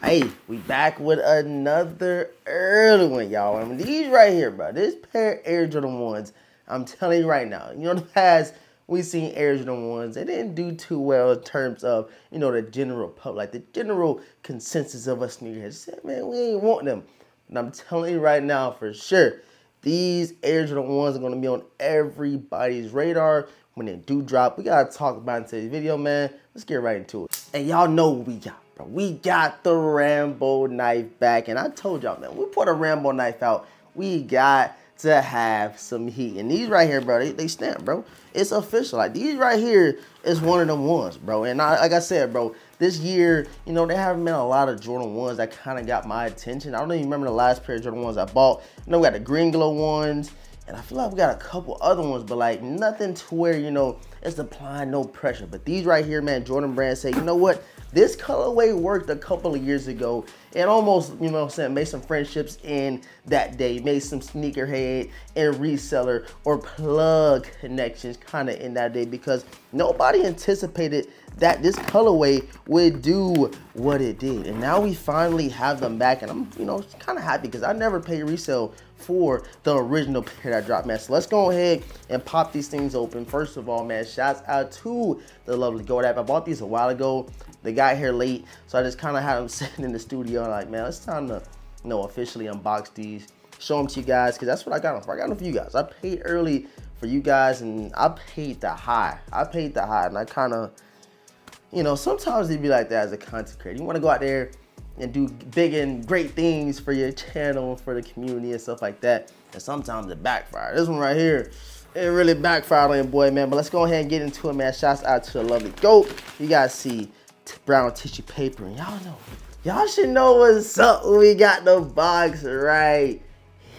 Hey, we back with another early one, y'all. And these right here, bro, this pair of Air Jordan 1s, I'm telling you right now, in the past, we seen Air Jordan 1s. They didn't do too well in terms of, the general public, like the general consensus of us sneakerheads. Said, man, we ain't want them. And I'm telling you right now, for sure, these Air Jordan 1s are going to be on everybody's radar when they do drop. We got to talk about it in today's video, man. Let's get right into it. And y'all know what we got. Bro, we got the Rambo knife back, and I told y'all, man, we put a Rambo knife out, we got to have some heat. And these right here, bro, they stamp, bro. It's official. Like, these right here is one of them ones, bro. And like I said, bro, this year, there haven't been a lot of Jordan 1s that kind of got my attention. I don't even remember the last pair of Jordan 1s I bought. We got the green glow ones, and I feel like we got a couple other ones, but like nothing to where, it's applying no pressure. But these right here, man, Jordan Brand said, you know what? This colorway worked a couple of years ago and almost, made some friendships in that day, made some sneakerhead and reseller or plug connections kind of in that day because nobody anticipated that this colorway would do what it did. And now we finally have them back, and I'm, kind of happy because I never paid resale for the original pair that dropped, man. So let's go ahead and pop these things open. First of all, man, shouts out to the lovely Gold app. I bought these a while ago. They got here late, so I just kind of had them sitting in the studio and like, man, it's time to, officially unbox these, show them to you guys, because that's what I got them for. I got them for you guys. I paid early for you guys, and I paid the high. And I kind of, sometimes it'd be like that as a content creator. You want to go out there and do big and great things for your channel, for the community and stuff like that, and sometimes it backfires. This one right here, it really backfired on your boy, man. But let's go ahead and get into it, man. Shouts out to the lovely Goat. You guys see brown tissue paper, and y'all should know what's up. We got the box right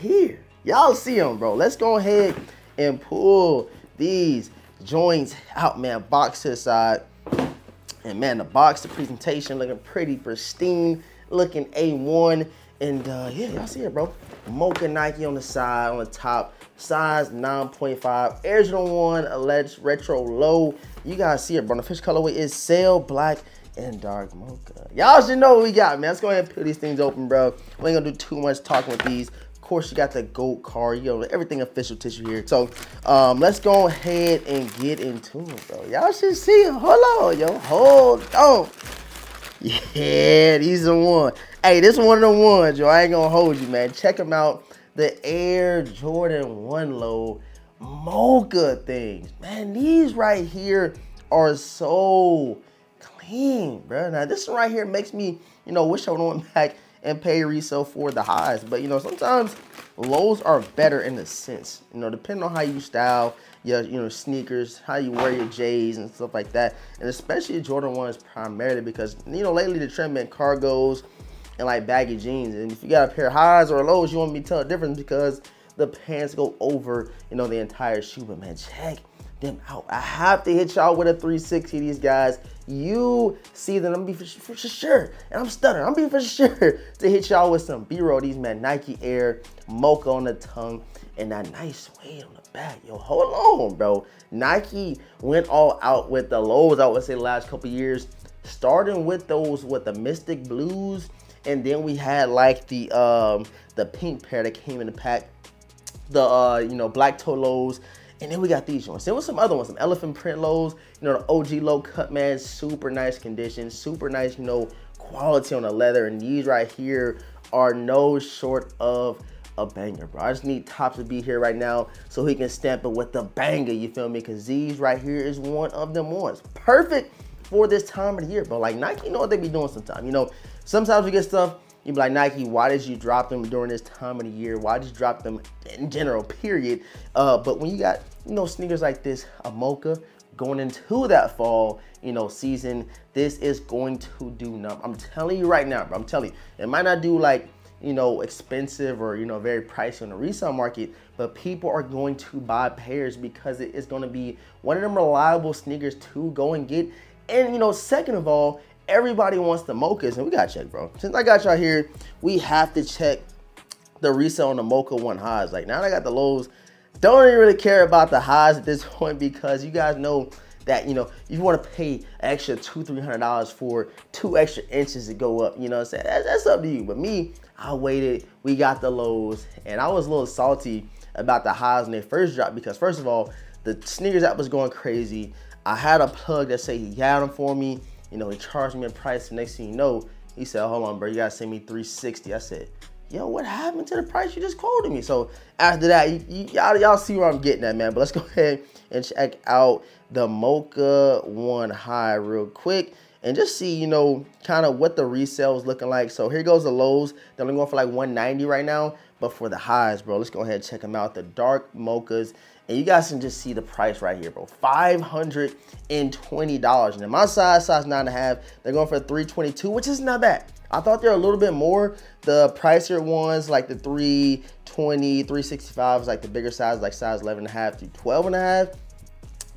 here. Y'all see them, bro. Let's go ahead and pull these joints out, man. Box to the side. And man, the box, the presentation looking pretty pristine, looking A1. And yeah, y'all see it, bro. Mocha Nike on the side, on the top, size 9.5, Air Jordan 1 alleged retro low. You guys see it, bro. The fish colorway is sail black and dark mocha. Y'all should know what we got, man. Let's go ahead and peel these things open, bro. We ain't gonna do too much talking with these. Of course, you got the Goat card, everything official tissue here. So let's go ahead and get into it, bro. Y'all should see it. Hold on, yo. Hold on. Yeah, these are one. Hey, this one of the ones, yo. I ain't gonna hold you, man. Check them out. The Air Jordan 1 low mocha things. Man, these right here are so clean, bro. Now, this one right here makes me, wish I would have went back and pay resale for the highs. But, sometimes lows are better in a sense, depending on how you style your sneakers, how you wear your J's and stuff like that. And especially Jordan 1s primarily because, lately the trend been cargos and like baggy jeans. And if you got a pair of highs or lows, you won't be tell the difference because the pants go over, the entire shoe. But man, check them out. I have to hit y'all with a 360, these guys. You see that I'm be for sure, and I'm stuttering. I'm being for sure to hit y'all with some B-roll. These, man, Nike Air, mocha on the tongue, and that nice suede on the back. Yo, hold on, bro. Nike went all out with the lows, I would say, the last couple years, starting with those, the Mystic Blues, and then we had like the pink pair that came in the pack, the black toe lows. And then we got these joints. There was some other ones, some elephant print lows, the OG low cut, man, super nice condition, super nice, quality on the leather. And these right here are no short of a banger, bro. I just need Tops to be here right now so he can stamp it with the banger, you feel me? Because these right here is one of them ones. Perfect for this time of the year, bro. Like, Nike, what they be doing sometimes. Sometimes we get stuff, you be like, Nike, why did you drop them during this time of the year? Why did you drop them in general, period? But when you got, sneakers like this, a mocha, going into that fall, season, this is going to do numb. I'm telling you right now, bro. I'm telling you. It might not do like, expensive or, very pricey on the resale market, but people are going to buy pairs because it is going to be one of them reliable sneakers to go and get. And, second of all, everybody wants the mochas, and we gotta check, bro. Since I got y'all here, we have to check the resale on the mocha 1 highs. Like, now that I got the lows, don't even really care about the highs at this point because you guys know that, you know, you want to pay an extra $200-300 for 2 extra inches to go up, you know what I'm saying? That's up to you. But me, I waited, we got the lows, and I was a little salty about the highs when they first dropped because first of all, the sneakers app was going crazy. I had a plug that said he had them for me. You know, he charged me a price. The next thing you know, he said, hold on, bro, you gotta send me $360. I said, yo, what happened to the price you just quoted me? So after that, y'all see where I'm getting at, man. But let's go ahead and check out the Mocha 1 high real quick and just see, you know, kind of what the resale is looking like. So here goes the lows. They're only going for like 190 right now. But for the highs, bro, let's go ahead and check them out. The dark mochas. And you guys can just see the price right here, bro. $520. And then my size 9.5, they're going for $322, which is not bad. I thought they were a little bit more. The pricier ones, like the 320, 365 is like the bigger size, like size 11.5 to 12.5.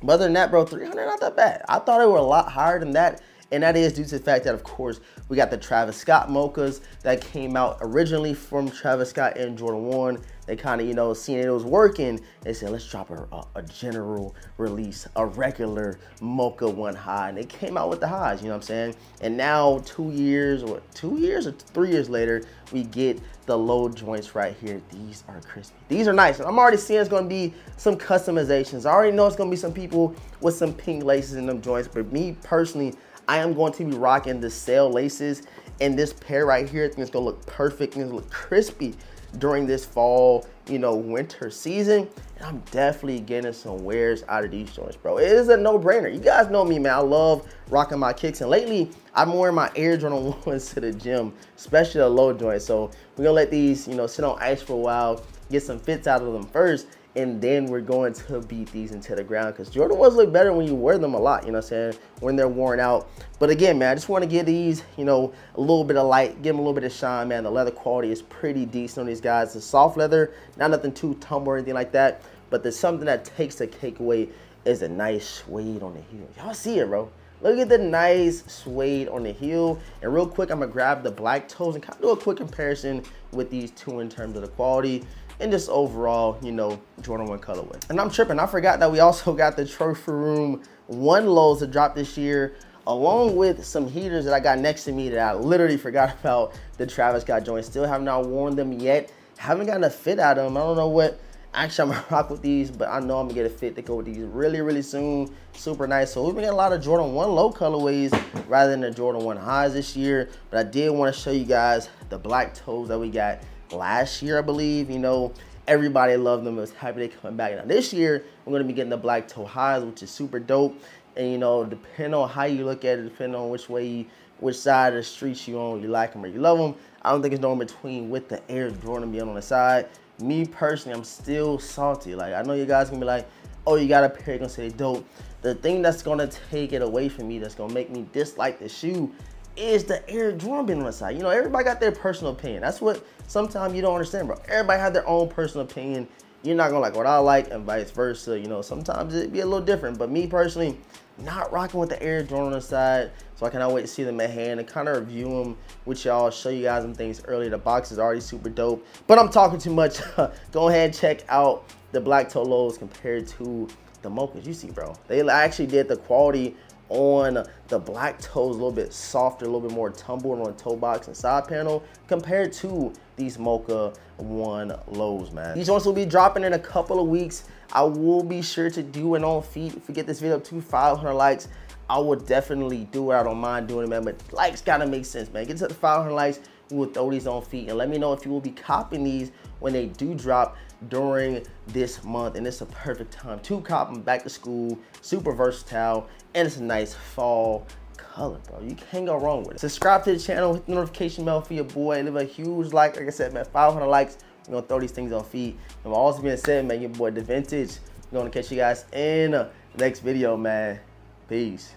But other than that, bro, 300, not that bad. I thought they were a lot higher than that. And that is due to the fact that, of course, we got the Travis Scott mochas that came out originally from Travis Scott and Jordan 1. They kind of, you know, seeing it was working. They said, let's drop a general release, a regular Mocha 1 high. And they came out with the highs, you know what I'm saying? And now 2 years or 3 years later, we get the low joints right here. These are crispy. These are nice. And I'm already seeing it's going to be some customizations. I already know it's going to be some people with some pink laces in them joints. But me personally, I am going to be rocking the sail laces, and this pair right here, I think it's gonna look perfect and it's gonna look crispy during this fall, you know, winter season. And I'm definitely getting some wears out of these joints, bro. It is a no-brainer. You guys know me, man. I love rocking my kicks, and lately I'm wearing my Air Jordan 1s to the gym, especially the low joints. So we're gonna let these, you know, sit on ice for a while, get some fits out of them first, and then we're going to beat these into the ground because Jordan 1s look better when you wear them a lot, you know what I'm saying, when they're worn out. But again, man, I just want to give these, you know, a little bit of light, give them a little bit of shine, man. The leather quality is pretty decent on these guys. The soft leather, not nothing too tumble or anything like that, but there's something that takes the cake away is a nice suede on the heel. Y'all see it, bro. Look at the nice suede on the heel. And real quick, I'm going to grab the black toes and kind of do a quick comparison with these two in terms of the quality and just overall, you know, Jordan 1 colorway. And I'm tripping. I forgot that we also got the Trophy Room 1 lows that dropped this year, along with some heaters that I got next to me that I literally forgot about, the Travis Scott joints. Still have not worn them yet. Haven't gotten a fit out of them. I don't know what. Actually, I'm gonna rock with these, but I know I'm gonna get a fit to go with these really, really soon. Super nice. So we've been getting a lot of Jordan 1 low colorways rather than the Jordan 1 highs this year. But I did want to show you guys the black toes that we got last year, I believe. You know, everybody loved them. I was happy they coming back. Now this year, we're gonna be getting the black toe highs, which is super dope. And you know, depending on how you look at it, depending on which side of the streets you on, you like them or you love them. I don't think it's no in between with the Air Jordan being on the side. Me personally, I'm still salty. Like, I know you guys gonna be like, oh, you got a pair, you're gonna say dope. The thing that's gonna take it away from me, that's gonna make me dislike the shoe, is the Air Jordan being on the side. You know, everybody got their personal opinion. That's what sometimes you don't understand, bro. Everybody have their own personal opinion. You're not gonna like what I like and vice versa. You know, sometimes it'd be a little different. But me personally, not rocking with the Air Jordan on the side. So I cannot wait to see them at hand and kind of review them with y'all, show you guys some things earlier. The box is already super dope. But I'm talking too much. Go ahead and check out the black toe lows compared to the mochas. You see, bro, they actually did the quality on the black toes a little bit softer, a little bit more tumbled on the toe box and side panel compared to these Mocha 1 lows, man. These ones will be dropping in a couple of weeks. I will be sure to do it on feet. If we get this video up to 500 likes, I will definitely do it. I don't mind doing it, man, but likes gotta make sense, man. Get to the 500 likes, we will throw these on feet, and let me know if you will be copying these when they do drop during this month. And it's a perfect time to cop them back to school. Super versatile, and it's a nice fall color, bro. You can't go wrong with it. Subscribe to the channel, hit the notification bell for your boy, leave a huge like I said, man. 500 likes, we're gonna throw these things on feet. And with all this being said, man, your boy DeVintage, we're gonna catch you guys in the next video, man. Peace.